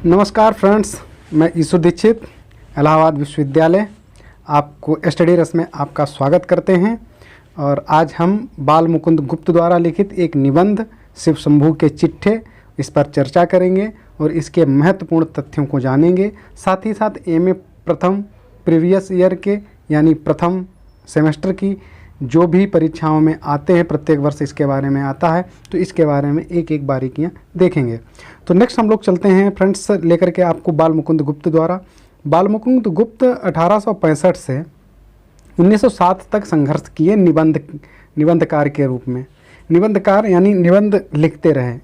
नमस्कार फ्रेंड्स, मैं ईश्वर दीक्षित इलाहाबाद विश्वविद्यालय आपको स्टडी रस में आपका स्वागत करते हैं। और आज हम बाल मुकुंद गुप्त द्वारा लिखित एक निबंध शिव शंभू के चिट्ठे इस पर चर्चा करेंगे और इसके महत्वपूर्ण तथ्यों को जानेंगे। साथ ही साथ एमए प्रथम प्रीवियस ईयर के यानी प्रथम सेमेस्टर की जो भी परीक्षाओं में आते हैं, प्रत्येक वर्ष इसके बारे में आता है, तो इसके बारे में एक एक बारीकियां देखेंगे। तो नेक्स्ट हम लोग चलते हैं फ्रेंड्स लेकर के आपको बाल मुकुंद गुप्त द्वारा। बाल मुकुंद गुप्त 1865 से 1907 तक संघर्ष किए निबंधकार के रूप में। निबंधकार यानी निबंध लिखते रहे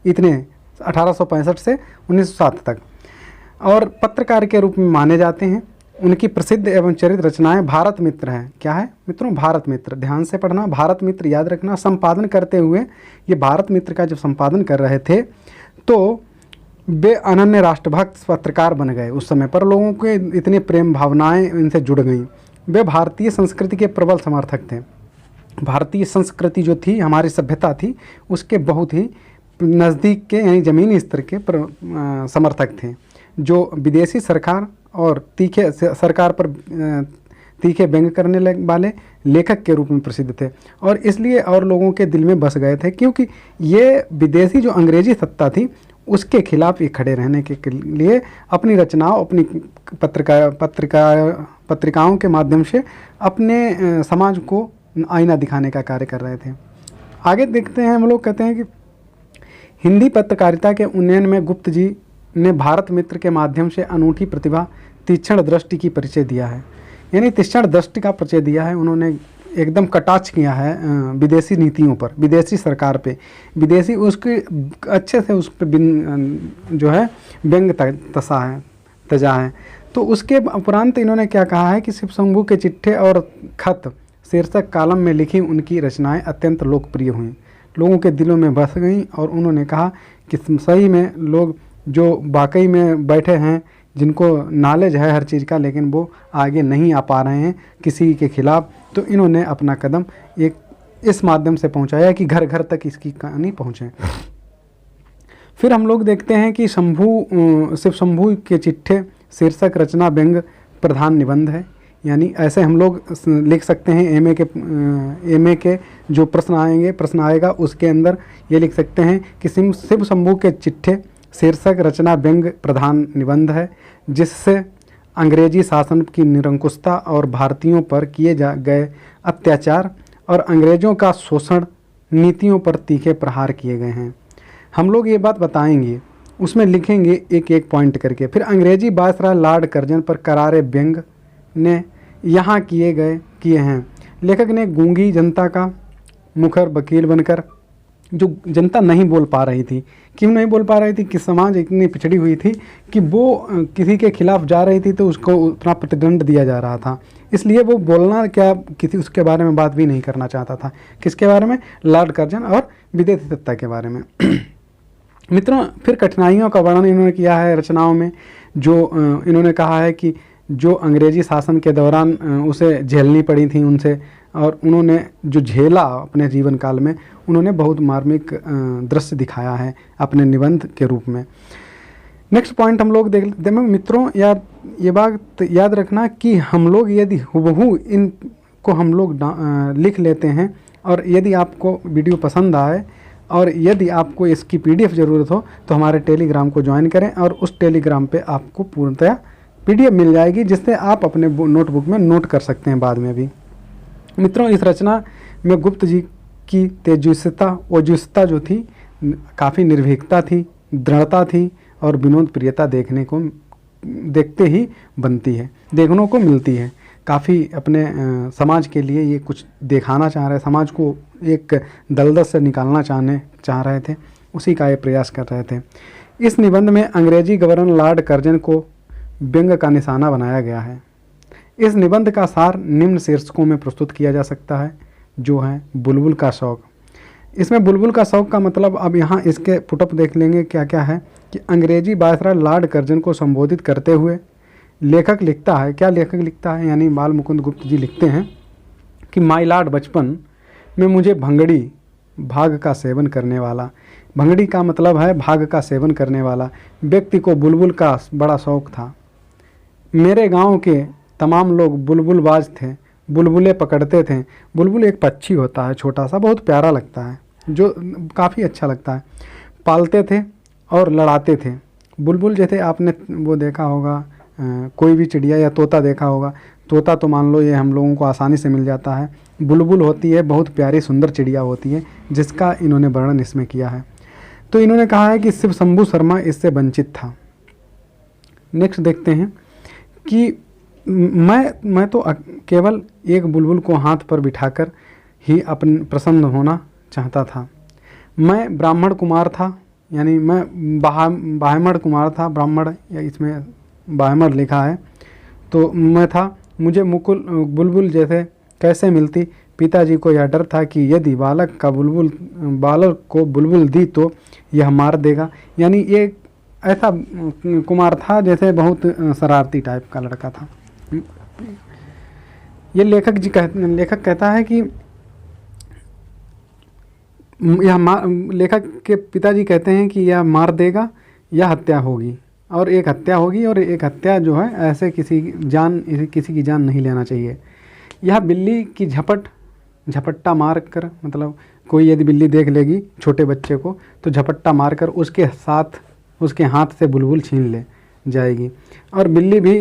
इतने 1865 से 1907 तक, और पत्रकार के रूप में माने जाते हैं। उनकी प्रसिद्ध एवं चरित्र रचनाएं भारत मित्र हैं। क्या है मित्रों? भारत मित्र। ध्यान से पढ़ना, भारत मित्र याद रखना। संपादन करते हुए ये भारत मित्र का जब संपादन कर रहे थे तो वे अनन्य राष्ट्रभक्त पत्रकार बन गए। उस समय पर लोगों के इतने प्रेम भावनाएं इनसे जुड़ गईं। वे भारतीय संस्कृति के प्रबल समर्थक थे। भारतीय संस्कृति जो थी, हमारी सभ्यता थी, उसके बहुत ही नज़दीक के यानी ज़मीनी स्तर के समर्थक थे, जो विदेशी सरकार और तीखे सरकार पर तीखे व्यंग करने वाले लेखक के रूप में प्रसिद्ध थे। और इसलिए और लोगों के दिल में बस गए थे, क्योंकि ये विदेशी जो अंग्रेजी सत्ता थी उसके खिलाफ ये खड़े रहने के लिए अपनी रचनाओं, अपनी पत्रिकाओं के माध्यम से अपने समाज को आईना दिखाने का कार्य कर रहे थे। आगे देखते हैं, हम लोग कहते हैं कि हिंदी पत्रकारिता के उन्नयन में गुप्त जी ने भारत मित्र के माध्यम से अनूठी प्रतिभा, तीक्ष्ण दृष्टि की परिचय दिया है। यानी तीक्ष्ण दृष्टि का परिचय दिया है। उन्होंने एकदम कटाक्ष किया है विदेशी नीतियों पर, विदेशी सरकार पे, विदेशी उसके अच्छे से उस पर जो है व्यंग तजा है। तो उसके उपरांत इन्होंने क्या कहा है कि शिव शंभू के चिट्ठे और खत शीर्षक कॉलम में लिखी उनकी रचनाएं अत्यंत लोकप्रिय हुईं, लोगों के दिलों में बस गईं। और उन्होंने कहा कि सही में लोग जो वाकई में बैठे हैं, जिनको नॉलेज है हर चीज़ का, लेकिन वो आगे नहीं आ पा रहे हैं किसी के खिलाफ, तो इन्होंने अपना कदम एक इस माध्यम से पहुंचाया कि घर घर तक इसकी कहानी पहुंचे। फिर हम लोग देखते हैं कि शिव शंभू के चिट्ठे शीर्षक रचना व्यंग प्रधान निबंध है। यानी ऐसे हम लोग लिख सकते हैं। एमए के जो प्रश्न आएगा उसके अंदर ये लिख सकते हैं कि शिव शंभू के चिट्ठे शीर्षक रचना व्यंग प्रधान निबंध है, जिससे अंग्रेजी शासन की निरंकुशता और भारतीयों पर किए गए अत्याचार और अंग्रेज़ों का शोषण नीतियों पर तीखे प्रहार किए गए हैं। हम लोग ये बात बताएंगे, उसमें लिखेंगे एक एक पॉइंट करके। फिर अंग्रेजी वायसराय लॉर्ड कर्जन पर करारे व्यंग ने यहाँ किए हैं। लेखक ने गूंगी जनता का मुखर वकील बनकर, जो जनता नहीं बोल पा रही थी, क्यों नहीं बोल पा रही थी कि समाज इतनी पिछड़ी हुई थी कि वो किसी के खिलाफ जा रही थी तो उसको उतना प्रतिदंड दिया जा रहा था, इसलिए वो बोलना क्या किसी उसके बारे में बात भी नहीं करना चाहता था। किसके बारे में? लॉर्ड कर्जन और विदेशी सत्ता के बारे में। मित्रों, फिर कठिनाइयों का वर्णन इन्होंने किया है रचनाओं में। जो इन्होंने कहा है कि जो अंग्रेजी शासन के दौरान उसे झेलनी पड़ी थी उनसे, और उन्होंने जो झेला अपने जीवन काल में, उन्होंने बहुत मार्मिक दृश्य दिखाया है अपने निबंध के रूप में। नेक्स्ट पॉइंट हम लोग देखते हैं मित्रों। ये बात याद रखना कि हम लोग यदि हुबहू इनको हम लोग लिख लेते हैं, और यदि आपको वीडियो पसंद आए और यदि आपको इसकी PDF ज़रूरत हो तो हमारे टेलीग्राम को ज्वाइन करें, और उस टेलीग्राम पे आपको पूर्णतः PDF मिल जाएगी, जिससे आप अपने नोटबुक में नोट कर सकते हैं बाद में भी। मित्रों, इस रचना में गुप्त जी की ओजस्विता जो थी, काफ़ी निर्भीकता थी, दृढ़ता थी और विनोद प्रियता देखने को मिलती है। काफ़ी अपने समाज के लिए ये कुछ दिखाना चाह रहे, समाज को एक दलदल से निकालना चाह रहे थे, उसी का ये प्रयास कर रहे थे। इस निबंध में अंग्रेजी गवर्नर लॉर्ड कर्जन को व्यंग का निशाना बनाया गया है। इस निबंध का सार निम्न शीर्षकों में प्रस्तुत किया जा सकता है, जो है बुलबुल का शौक। इसमें बुलबुल का शौक का मतलब, अब यहाँ इसके पुटअप देख लेंगे क्या क्या है। कि अंग्रेजी वायसराय लॉर्ड कर्जन को संबोधित करते हुए लेखक लिखता है, क्या लेखक लिखता है यानी बाल मुकुंद गुप्त जी लिखते हैं कि माय लॉर्ड, बचपन में मुझे भंगड़ी भाग का सेवन करने वाला भंगड़ी का मतलब है भाग का सेवन करने वाला। व्यक्ति को बुलबुल का बड़ा शौक था। मेरे गांव के तमाम लोग बुलबुलबाज थे, बुलबुलें पकड़ते थे। बुलबुल एक पक्षी होता है, छोटा सा, बहुत प्यारा लगता है, जो काफ़ी अच्छा लगता है। पालते थे और लड़ाते थे। बुलबुल जैसे आपने वो देखा होगा, कोई भी चिड़िया या तोता देखा होगा। तोता तो मान लो ये हम लोगों को आसानी से मिल जाता है। बुलबुल होती है बहुत प्यारी सुंदर चिड़िया होती है, जिसका इन्होंने वर्णन इसमें किया है। तो इन्होंने कहा है कि शिव शंभू शर्मा इससे वंचित था। नेक्स्ट देखते हैं कि मैं तो केवल एक बुलबुल को हाथ पर बिठाकर ही अपन प्रसन्न होना चाहता था। मैं ब्राह्मण कुमार था, यानी मैं ब्राह्मण कुमार था, ब्राह्मण या इसमें ब्राह्मण लिखा है, तो मैं था। मुझे मुकुल बुलबुल जैसे कैसे मिलती। पिताजी को यह डर था कि यदि बालक को बुलबुल दी तो यह मार देगा। यानी ये ऐसा कुमार था जैसे बहुत शरारती टाइप का लड़का था। ये लेखक कहता है कि लेखक के पिताजी कहते हैं कि यह मार देगा या हत्या होगी, और एक हत्या होगी, और एक हत्या जो है ऐसे किसी की जान नहीं लेना चाहिए। यह बिल्ली की झपट्टा मार कर, मतलब कोई यदि बिल्ली देख लेगी छोटे बच्चे को तो झपट्टा मार कर उसके हाथ से बुलबुल छीन ले जाएगी। और बिल्ली भी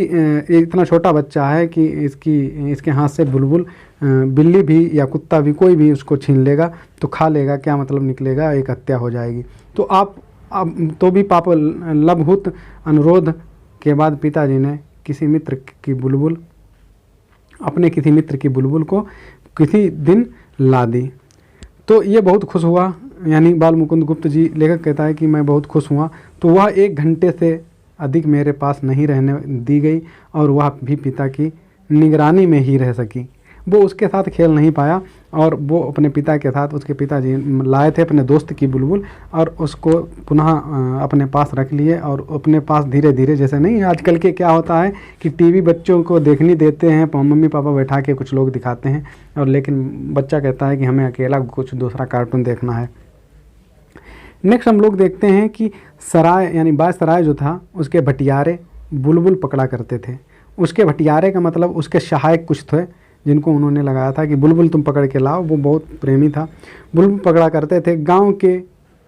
इतना छोटा बच्चा है कि इसके हाथ से बुलबुल, बिल्ली भी या कुत्ता भी कोई भी उसको छीन लेगा तो खा लेगा, क्या मतलब निकलेगा, एक हत्या हो जाएगी। तो अब तो भी पाप लभहुत अनुरोध के बाद पिताजी ने अपने किसी मित्र की बुलबुल को किसी दिन ला दी। तो ये बहुत खुश हुआ, यानी बाल मुकुंद गुप्त जी, लेखक कहता है कि मैं बहुत खुश हुआ। तो वह 1 घंटे से अधिक मेरे पास नहीं रहने दी गई, और वह भी पिता की निगरानी में ही रह सकी। वो उसके साथ खेल नहीं पाया, और वो अपने पिता के साथ, उसके पिताजी लाए थे अपने दोस्त की बुलबुल, और उसको पुनः अपने पास रख लिए, और अपने पास धीरे धीरे, जैसे नहीं आजकल के क्या होता है कि टीवी बच्चों को देखने देते हैं, मम्मी पापा बैठा के कुछ लोग दिखाते हैं, और लेकिन बच्चा कहता है कि हमें अकेला कुछ दूसरा कार्टून देखना है। नेक्स्ट हम लोग देखते हैं कि सराय, यानी बायसराय जो था, उसके भटियारे बुलबुल पकड़ा करते थे। उसके भटियारे का मतलब उसके सहायक कुछ थे जिनको उन्होंने लगाया था कि बुलबुल तुम पकड़ के लाओ। वो बहुत प्रेमी था, बुलबुल पकड़ा करते थे। गांव के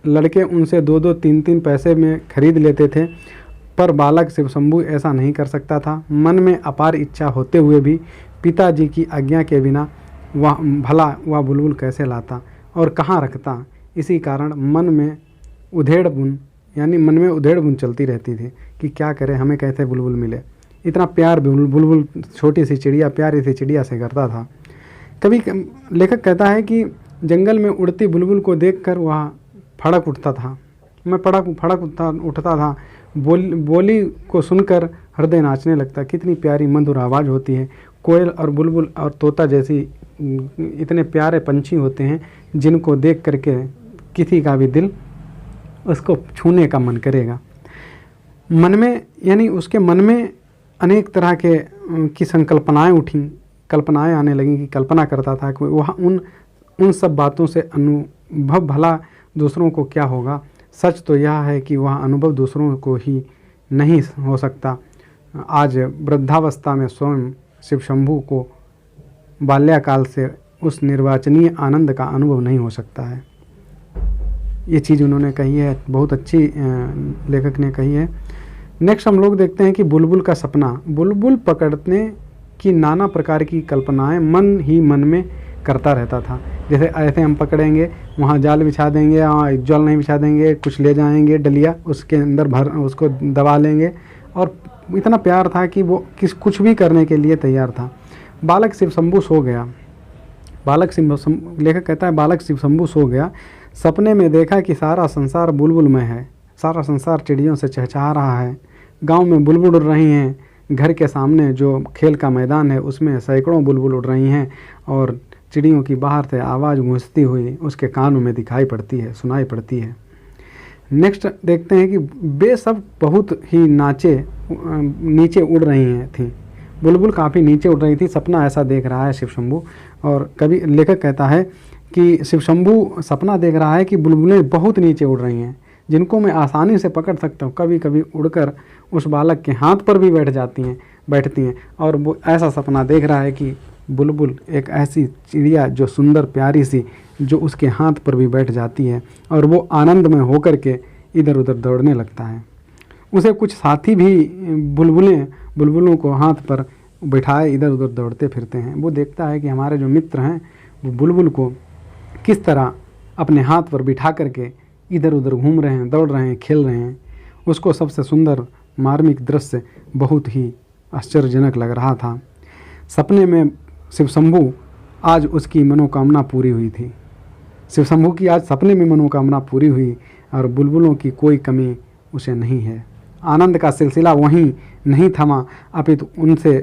लड़के उनसे 2-2, 3-3 पैसे में खरीद लेते थे, पर बालक शिव शंभू ऐसा नहीं कर सकता था। मन में अपार इच्छा होते हुए भी पिताजी की आज्ञा के बिना वह बुलबुल कैसे लाता और कहाँ रखता। इसी कारण मन में उधेड़ बुन चलती रहती थी कि क्या करें, हमें कैसे बुलबुल मिले। इतना प्यार बुलबुल छोटी सी चिड़िया, प्यारी सी चिड़िया से करता था। कभी लेखक कहता है कि जंगल में उड़ती बुलबुल को देखकर वह फड़क उठता था। मैं फड़क उठता था। बोली को सुनकर हृदय नाचने लगता। कितनी प्यारी मधुर आवाज़ होती है। कोयल और बुलबुल और तोता जैसी इतने प्यारे पंछी होते हैं जिनको देख करके किसी का भी दिल उसको छूने का मन करेगा। मन में, यानी उसके मन में अनेक तरह की संकल्पनाएं उठी, कल्पनाएं आने लगी कि कल्पना करता था कि वह उन सब बातों से अनुभव भला दूसरों को क्या होगा। सच तो यह है कि वह अनुभव दूसरों को ही नहीं हो सकता। आज वृद्धावस्था में स्वयं शिव शंभू को बाल्यकाल से उस निर्वाचनीय आनंद का अनुभव नहीं हो सकता है। ये चीज़ उन्होंने कही है, बहुत अच्छी लेखक ने कही है। नेक्स्ट हम लोग देखते हैं कि बुलबुल का सपना। बुलबुल पकड़ने की नाना प्रकार की कल्पनाएं मन ही मन में करता रहता था। जैसे ऐसे हम पकड़ेंगे, वहाँ जाल बिछा देंगे, जाल नहीं बिछा देंगे, कुछ ले जाएंगे डलिया, उसके अंदर उसको दबा लेंगे, और इतना प्यार था कि वो कुछ भी करने के लिए तैयार था। बालक शिव शंभू सो गया। लेखक कहता है बालक शिव शंभू सो गया। सपने में देखा कि सारा संसार बुलबुल में है, सारा संसार चिड़ियों से चहचहा रहा है। गांव में बुलबुल उड़ रही हैं। घर के सामने जो खेल का मैदान है उसमें सैकड़ों बुलबुल उड़ रही हैं, और चिड़ियों की बाहर से आवाज़ गूंजती हुई उसके कानों में सुनाई पड़ती है। नेक्स्ट देखते हैं कि वे सब बहुत ही नीचे उड़ रही थी। बुलबुल काफ़ी नीचे उड़ रही थी। सपना ऐसा देख रहा है शिव शंभू। और कभी लेखक कहता है कि शिव शंभू सपना देख रहा है कि बुलबुलें बहुत नीचे उड़ रही हैं, जिनको मैं आसानी से पकड़ सकता हूँ, कभी कभी उड़कर उस बालक के हाथ पर भी बैठती हैं। और वो ऐसा सपना देख रहा है कि बुलबुल एक ऐसी चिड़िया जो सुंदर प्यारी सी, जो उसके हाथ पर भी बैठ जाती है और वो आनंद में होकर के इधर उधर दौड़ने लगता है। उसे कुछ साथी भी बुलबुलों को हाथ पर बैठाए इधर उधर दौड़ते फिरते हैं। वो देखता है कि हमारे जो मित्र हैं वो बुलबुल को किस तरह अपने हाथ पर बिठा करके इधर उधर घूम रहे हैं, दौड़ रहे हैं, खेल रहे हैं। उसको सबसे सुंदर मार्मिक दृश्य बहुत ही आश्चर्यजनक लग रहा था। सपने में शिव शंभू आज उसकी मनोकामना पूरी हुई थी। शिव शंभू की आज सपने में मनोकामना पूरी हुई और बुलबुलों की कोई कमी उसे नहीं है। आनंद का सिलसिला वहीं नहीं थमा, अपितु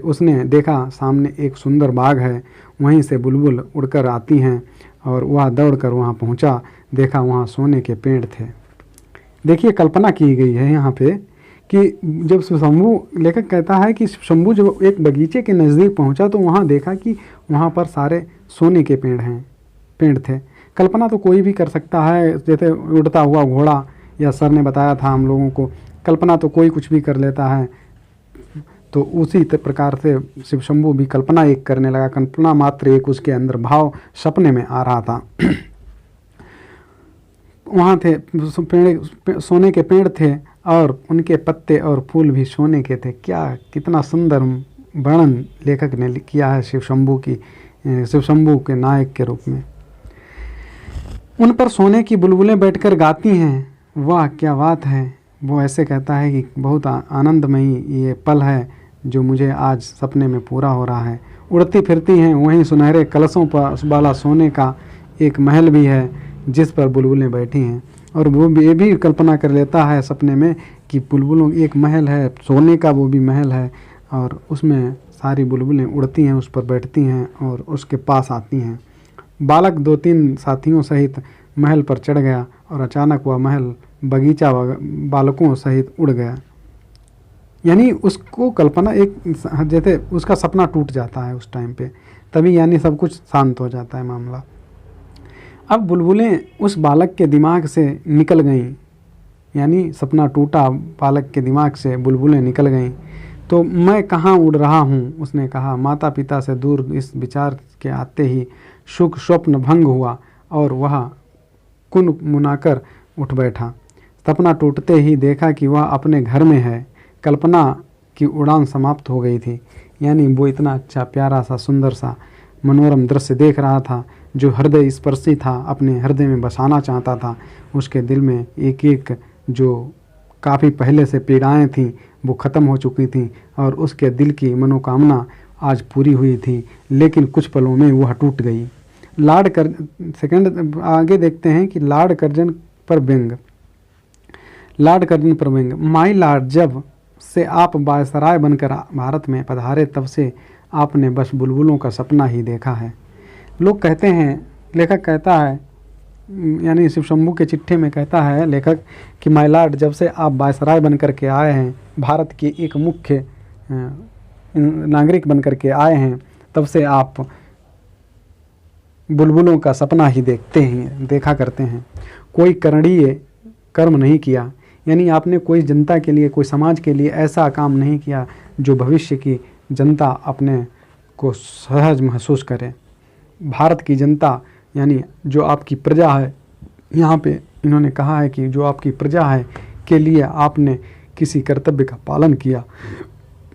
उसने देखा सामने एक सुंदर बाग है, वहीं से बुलबुल उड़कर आती हैं और वह दौड़कर वहाँ पहुँचा। देखा वहाँ सोने के पेड़ थे। देखिए कल्पना की गई है यहाँ पे कि जब शंभू, लेखक कहता है कि शंभू जब एक बगीचे के नज़दीक पहुँचा तो वहाँ देखा कि वहाँ पर सारे सोने के पेड़ थे। कल्पना तो कोई भी कर सकता है, जैसे उड़ता हुआ घोड़ा, या सर ने बताया था हम लोगों को, कल्पना तो कोई कुछ भी कर लेता है। तो उसी प्रकार से शिव शंभू भी कल्पना एक करने लगा। कल्पना मात्र एक उसके अंदर भाव सपने में आ रहा था। वहाँ थे सोने के पेड़ थे और उनके पत्ते और फूल भी सोने के थे। कितना सुंदर वर्णन लेखक ने किया है शिव शंभू के नायक के रूप में। उन पर सोने की बुलबुलें बैठकर गाती हैं। वाह क्या बात है। वो ऐसे कहता है कि बहुत आनंदमयी ये पल है जो मुझे आज सपने में पूरा हो रहा है। उड़ती फिरती हैं, वहीं सुनहरे कलशों पर वाला सोने का एक महल भी है जिस पर बुलबुलें बैठी हैं। और वो भी ये भी कल्पना कर लेता है सपने में कि बुलबुलों एक महल है सोने का, वो भी महल है और उसमें सारी बुलबुलें उड़ती हैं, उस पर बैठती हैं और उसके पास आती हैं। बालक 2-3 साथियों सहित महल पर चढ़ गया और अचानक वह महल बगीचा बालकों सहित उड़ गया। यानी उसको कल्पना एक जैसे उसका सपना टूट जाता है उस टाइम पे, तभी यानी सब कुछ शांत हो जाता है मामला। अब बुलबुलें उस बालक के दिमाग से निकल गईं, यानी सपना टूटा, बालक के दिमाग से बुलबुलें निकल गईं। तो मैं कहाँ उड़ रहा हूँ, उसने कहा। माता पिता से दूर इस विचार के आते ही सुख स्वप्न भंग हुआ और वह कुन मुनाकर उठ बैठा। सपना टूटते ही देखा कि वह अपने घर में है। कल्पना की उड़ान समाप्त हो गई थी। यानी वो इतना अच्छा प्यारा सा सुंदर सा मनोरम दृश्य देख रहा था जो हृदय स्पर्शी था, अपने हृदय में बसाना चाहता था। उसके दिल में एक एक जो काफ़ी पहले से पीड़ाएं थीं वो ख़त्म हो चुकी थीं और उसके दिल की मनोकामना आज पूरी हुई थी, लेकिन कुछ पलों में वह टूट गई। सेकंड आगे देखते हैं कि लार्ड कर्जन पर व्यंग। माई लॉर्ड, जब से आप वायसराय बनकर भारत में पधारे तब से आपने बस बुलबुलों का सपना ही देखा है। लोग कहते हैं, लेखक कहता है, यानी शिव शंभू के चिट्ठे में कहता है लेखक कि माई लॉर्ड, जब से आप वायसराय बनकर के आए हैं, भारत के एक मुख्य नागरिक बनकर के आए हैं, तब से आप बुलबुलों का सपना ही देखा करते हैं। कोई करणीय कर्म नहीं किया, यानी आपने कोई जनता के लिए, कोई समाज के लिए ऐसा काम नहीं किया जो भविष्य की जनता अपने को सहज महसूस करे। भारत की जनता यानी जो आपकी प्रजा है, यहाँ पे इन्होंने कहा है कि जो आपकी प्रजा है के लिए आपने किसी कर्तव्य का पालन किया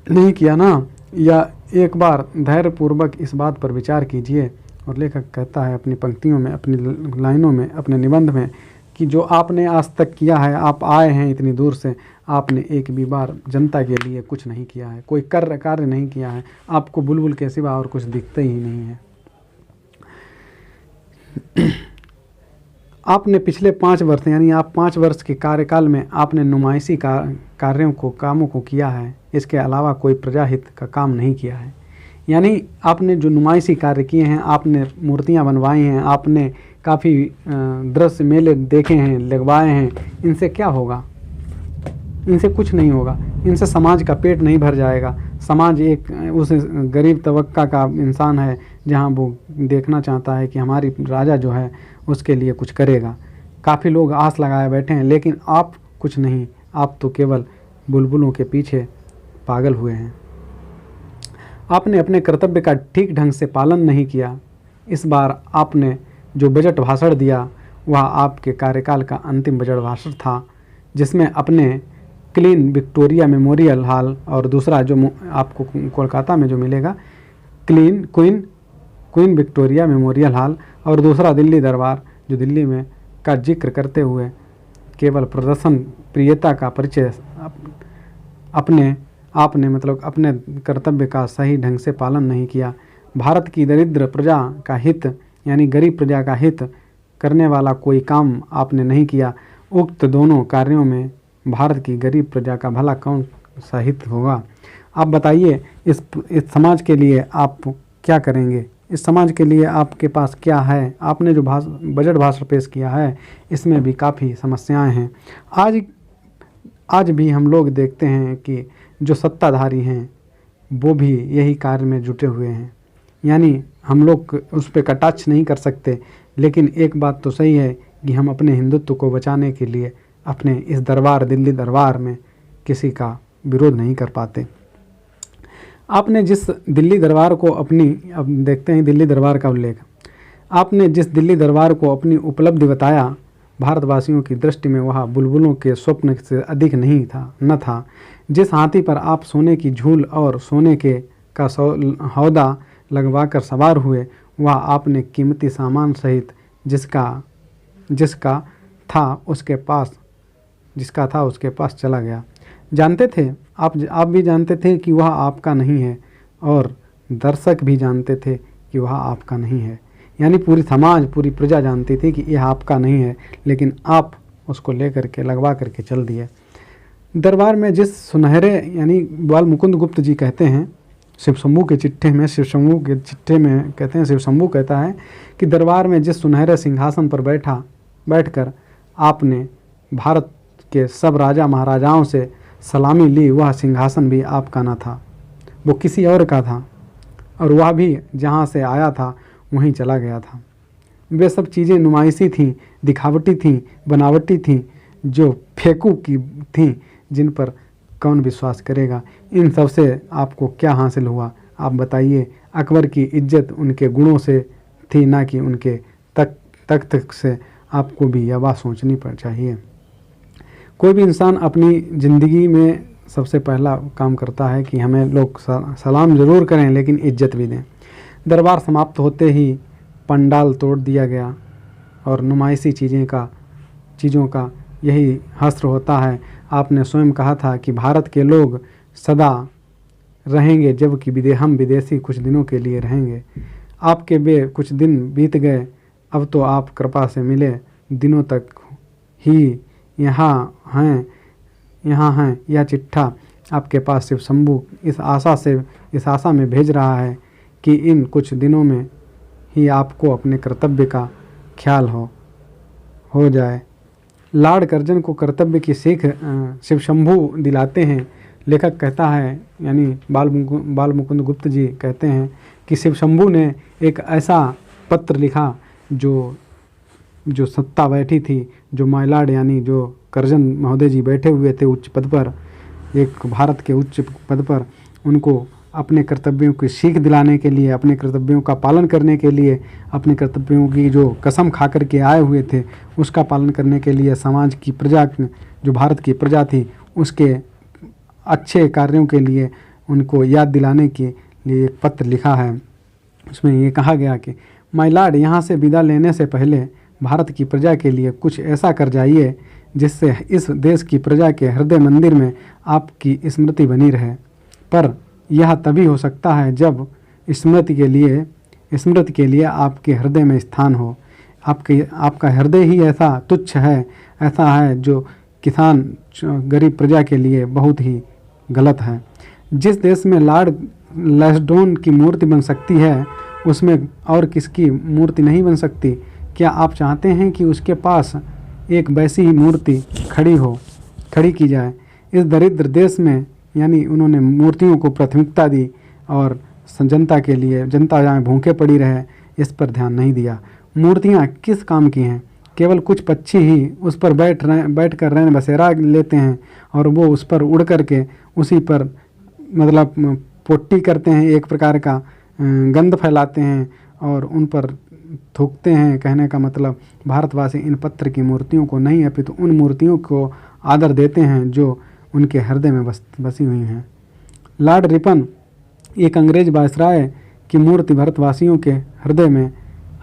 नहीं किया ना, या एक बार धैर्यपूर्वक इस बात पर विचार कीजिए। और लेखक कहता है अपनी पंक्तियों में, अपनी लाइनों में, अपने निबंध में कि जो आपने आज तक किया है, आप आए हैं इतनी दूर से, आपने एक भी बार जनता के लिए कुछ नहीं किया है, कोई कार्य नहीं किया है। आपको बुलबुल के सिवा और कुछ दिखता ही नहीं है। आपने पिछले 5 वर्ष यानी आप 5 वर्ष के कार्यकाल में आपने नुमाइशी कामों को किया है, इसके अलावा कोई प्रजाहित का काम नहीं किया है। यानी आपने जो नुमाइशी कार्य किए हैं, आपने मूर्तियां बनवाई हैं, आपने काफ़ी दृश्य मेले देखे हैं, लगवाए हैं, इनसे क्या होगा? इनसे कुछ नहीं होगा। इनसे समाज का पेट नहीं भर जाएगा, समाज एक उस गरीब तबक्का का इंसान है जहाँ वो देखना चाहता है कि हमारी राजा जो है उसके लिए कुछ करेगा। काफ़ी लोग आस लगाए बैठे हैं, लेकिन आप कुछ नहीं, आप तो केवल बुलबुलों के पीछे पागल हुए हैं। आपने अपने कर्तव्य का ठीक ढंग से पालन नहीं किया। इस बार आपने जो बजट भाषण दिया वह आपके कार्यकाल का अंतिम बजट भाषण था, जिसमें अपने क्लीन विक्टोरिया मेमोरियल हॉल और दूसरा जो आपको कोलकाता में जो मिलेगा क्वीन विक्टोरिया मेमोरियल हॉल और दूसरा दिल्ली दरबार जो दिल्ली में का जिक्र करते हुए केवल प्रदर्शन प्रियता का परिचय अपने कर्तव्य का सही ढंग से पालन नहीं किया। भारत की दरिद्र प्रजा का हित यानी गरीब प्रजा का हित करने वाला कोई काम आपने नहीं किया। उक्त दोनों कार्यों में भारत की गरीब प्रजा का भला कौन सा हित होगा? आप बताइए, इस समाज के लिए आप क्या करेंगे? इस समाज के लिए आपके पास क्या है? आपने जो बजट भाषण पेश किया है इसमें भी काफ़ी समस्याएं हैं। आज भी हम लोग देखते हैं कि जो सत्ताधारी हैं वो भी यही कार्य में जुटे हुए हैं, यानी हम लोग उस पर कटाक्ष नहीं कर सकते, लेकिन एक बात तो सही है कि हम अपने हिंदुत्व को बचाने के लिए अपने इस दिल्ली दरबार में किसी का विरोध नहीं कर पाते। आपने जिस दिल्ली दरबार को अब देखते हैं दिल्ली दरबार का उल्लेख, आपने जिस दिल्ली दरबार को अपनी उपलब्धि बताया, भारतवासियों की दृष्टि में वह बुलबुलों के स्वप्न से अधिक न था। जिस हाथी पर आप सोने की झूल और सोने का हौदा लगवाकर सवार हुए, वह आपने कीमती सामान सहित जिसका था उसके पास चला गया। जानते थे आप भी जानते थे कि वह आपका नहीं है, और दर्शक भी जानते थे कि वह आपका नहीं है, यानी पूरी समाज पूरी प्रजा जानती थी कि यह आपका नहीं है, लेकिन आप उसको लेकर के लगवा करके चल दिए। दरबार में जिस सुनहरे यानी बाल मुकुंद गुप्त जी कहते हैं शिव शंभू के चिट्ठे में कहते हैं, शिव शंभू कहता है कि दरबार में जिस सुनहरे सिंहासन पर बैठकर आपने भारत के सब राजा महाराजाओं से सलामी ली, वह सिंहासन भी आपका न था, वो किसी और का था, और वह भी जहाँ से आया था वहीं चला गया था। वे सब चीज़ें नुमाइशी थीं, दिखावटी थीं, बनावटी थीं, जो फेंकू की थीं, जिन पर कौन विश्वास करेगा। इन सब से आपको क्या हासिल हुआ? आप बताइए। अकबर की इज्जत उनके गुणों से थी, ना कि उनके तख्त से। आपको भी यह बात सोचनी चाहिए। कोई भी इंसान अपनी ज़िंदगी में सबसे पहला काम करता है कि हमें लोग सलाम ज़रूर करें, लेकिन इज्जत भी दें। दरबार समाप्त होते ही पंडाल तोड़ दिया गया और नुमाइशी चीज़ों का यही हस्र होता है। आपने स्वयं कहा था कि भारत के लोग सदा रहेंगे, जबकि हम विदेशी कुछ दिनों के लिए रहेंगे। आपके वे कुछ दिन बीत गए, अब तो आप कृपा से मिले दिनों तक ही यहाँ हैं। यह चिट्ठा आपके पास शिव शंभू इस आशा में भेज रहा है कि इन कुछ दिनों में ही आपको अपने कर्तव्य का ख्याल हो जाए। लॉर्ड कर्जन को कर्तव्य की सीख शिव शंभू दिलाते हैं। लेखक कहता है, यानी बाल मुकुंद गुप्त जी कहते हैं कि शिव शंभू ने एक ऐसा पत्र लिखा जो सत्ता बैठी थी, जो माय लॉर्ड यानी जो कर्जन महोदय जी बैठे हुए थे उच्च पद पर, एक भारत के उच्च पद पर, उनको अपने कर्तव्यों की सीख दिलाने के लिए, अपने कर्तव्यों का पालन करने के लिए, अपने कर्तव्यों की जो कसम खा कर के आए हुए थे उसका पालन करने के लिए समाज की प्रजा, जो भारत की प्रजा थी, उसके अच्छे कार्यों के लिए उनको याद दिलाने के लिए एक पत्र लिखा है। उसमें ये कहा गया कि माय लॉर्ड, यहाँ से विदा लेने से पहले भारत की प्रजा के लिए कुछ ऐसा कर जाइए जिससे इस देश की प्रजा के हृदय मंदिर में आपकी स्मृति बनी रहे। पर यह तभी हो सकता है जब स्मृति के लिए आपके हृदय में स्थान हो। आपका हृदय ही ऐसा तुच्छ है, ऐसा है जो किसान गरीब प्रजा के लिए बहुत ही गलत है। जिस देश में लॉर्ड लैस्डोन की मूर्ति बन सकती है, उसमें और किसकी मूर्ति नहीं बन सकती? क्या आप चाहते हैं कि उसके पास एक वैसी ही मूर्ति खड़ी की जाए? इस दरिद्र देश में यानी उन्होंने मूर्तियों को प्राथमिकता दी और जनता के लिए, जनता जहाँ भूखे पड़ी रहे, इस पर ध्यान नहीं दिया। मूर्तियाँ किस काम की हैं? केवल कुछ पक्षी ही उस पर बैठ कर रैन बसेरा लेते हैं और वो उस पर उड़ कर के उसी पर मतलब पोट्टी करते हैं, एक प्रकार का गंध फैलाते हैं और उन पर थूकते हैं। कहने का मतलब भारतवासी इन पत्थर की मूर्तियों को नहीं अपितु उन मूर्तियों को आदर देते हैं जो उनके हृदय में बसी हुई हैं। लॉर्ड रिपन एक अंग्रेज वायसराय की मूर्ति भारतवासियों के हृदय में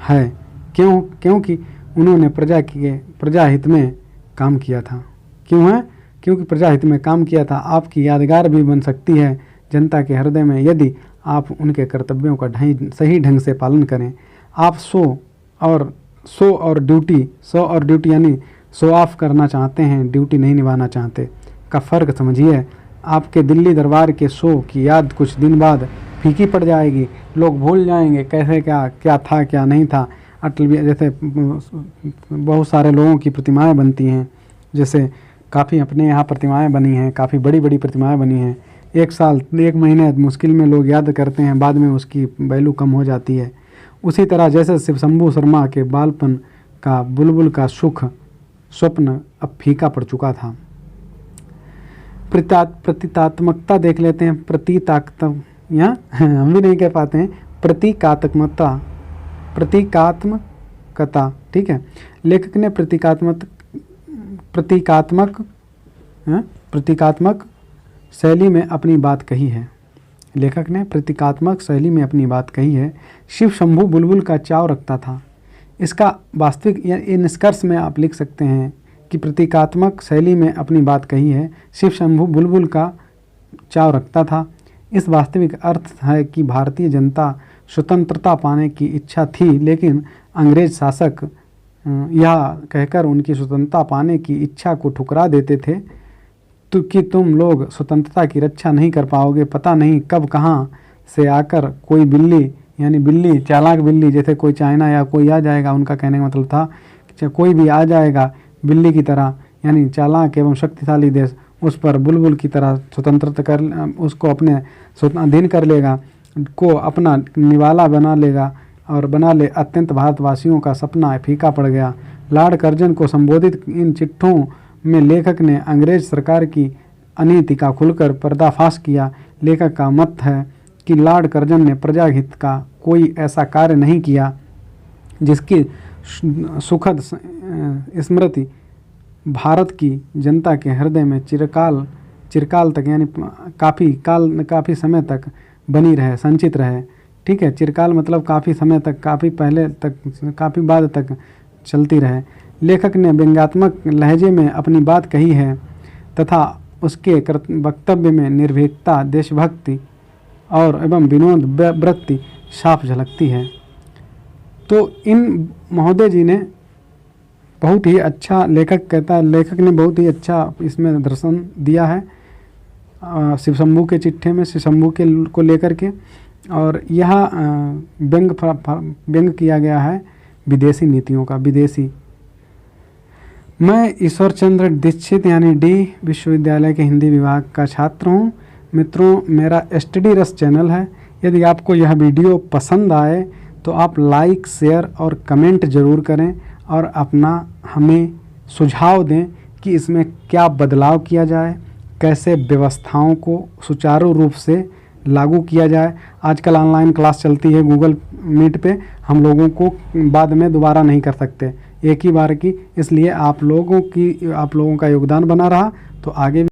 है। क्योंकि उन्होंने प्रजा हित में काम किया था। क्यों है? क्योंकि प्रजा हित में काम किया था। आपकी यादगार भी बन सकती है जनता के हृदय में यदि आप उनके कर्तव्यों का सही ढंग से पालन करें। आप शो और ड्यूटी यानी शो ऑफ करना चाहते हैं, ड्यूटी नहीं निभाना चाहते का फ़र्क समझिए। आपके दिल्ली दरबार के शो की याद कुछ दिन बाद फीकी पड़ जाएगी। लोग भूल जाएंगे कैसे क्या था क्या नहीं था। अटल बिहारी जैसे बहुत सारे लोगों की प्रतिमाएं बनती हैं, जैसे काफ़ी अपने यहाँ प्रतिमाएं बनी हैं, काफ़ी बड़ी बड़ी प्रतिमाएं बनी हैं। एक साल एक महीने मुश्किल में लोग याद करते हैं, बाद में उसकी वैल्यू कम हो जाती है। उसी तरह जैसे शिव शंभू शर्मा के बालपन का बुलबुल का सुख स्वप्न अब फीका पड़ चुका था। प्रतीकात्मकता देख लेते हैं। यहाँ हम भी नहीं कह पाते हैं। प्रतीकात्मकता, ठीक है। लेखक ने प्रतीकात्मक शैली में अपनी बात कही है। लेखक ने प्रतीकात्मक शैली में अपनी बात कही है। शिव शंभू बुलबुल का चाव रखता था। इसका वास्तविक या निष्कर्ष में आप लिख सकते हैं कि प्रतीकात्मक शैली में अपनी बात कही है। शिव शंभू बुलबुल का चाव रखता था। इस वास्तविक अर्थ है कि भारतीय जनता स्वतंत्रता पाने की इच्छा थी, लेकिन अंग्रेज शासक यह कहकर उनकी स्वतंत्रता पाने की इच्छा को ठुकरा देते थे तो कि तुम लोग स्वतंत्रता की रक्षा नहीं कर पाओगे। पता नहीं कब कहाँ से आकर कोई बिल्ली चालाक बिल्ली, जैसे कोई चाइना या कोई आ जाएगा, उनका कहने का मतलब था कि कोई भी आ जाएगा बिल्ली की तरह, यानी चालाक एवं शक्तिशाली देश उस पर बुलबुल की तरह स्वतंत्रता कर उसको अपने अधीन कर लेगा, को अपना निवाला बना लेगा और बना ले। अत्यंत भारतवासियों का सपना फीका पड़ गया। लॉर्ड कर्जन को संबोधित इन चिट्ठों में लेखक ने अंग्रेज सरकार की अनीति का खुलकर पर्दाफाश किया। लेखक का मत है कि लॉर्ड कर्जन ने प्रजाहित का कोई ऐसा कार्य नहीं किया जिसकी सुखद स्मृति भारत की जनता के हृदय में चिरकाल तक यानी काफ़ी समय तक बनी रहे, संचित रहे। ठीक है, चिरकाल मतलब काफ़ी समय तक, काफ़ी पहले तक, काफ़ी बाद तक चलती रहे। लेखक ने व्यंग्यात्मक लहजे में अपनी बात कही है तथा उसके वक्तव्य में निर्भीकता, देशभक्ति और एवं विनोद वृत्ति साफ झलकती है। तो इन महोदय जी ने बहुत ही अच्छा, लेखक ने बहुत ही अच्छा इसमें दर्शन दिया है शिव शंभू के चिट्ठे में, शिव शंभू के को लेकर के। और यह व्यंग किया गया है विदेशी नीतियों का। मैं ईश्वर चंद्र दीक्षित यानी डी विश्वविद्यालय के हिंदी विभाग का छात्र हूँ। मित्रों, मेरा स्टडी रस चैनल है। यदि आपको यह वीडियो पसंद आए तो आप लाइक, शेयर और कमेंट ज़रूर करें और अपना हमें सुझाव दें कि इसमें क्या बदलाव किया जाए, कैसे व्यवस्थाओं को सुचारू रूप से लागू किया जाए। आजकल ऑनलाइन क्लास चलती है गूगल मीट पे, हम लोगों को बाद में दोबारा नहीं कर सकते, एक ही बार की। इसलिए आप लोगों का योगदान बना रहा तो आगे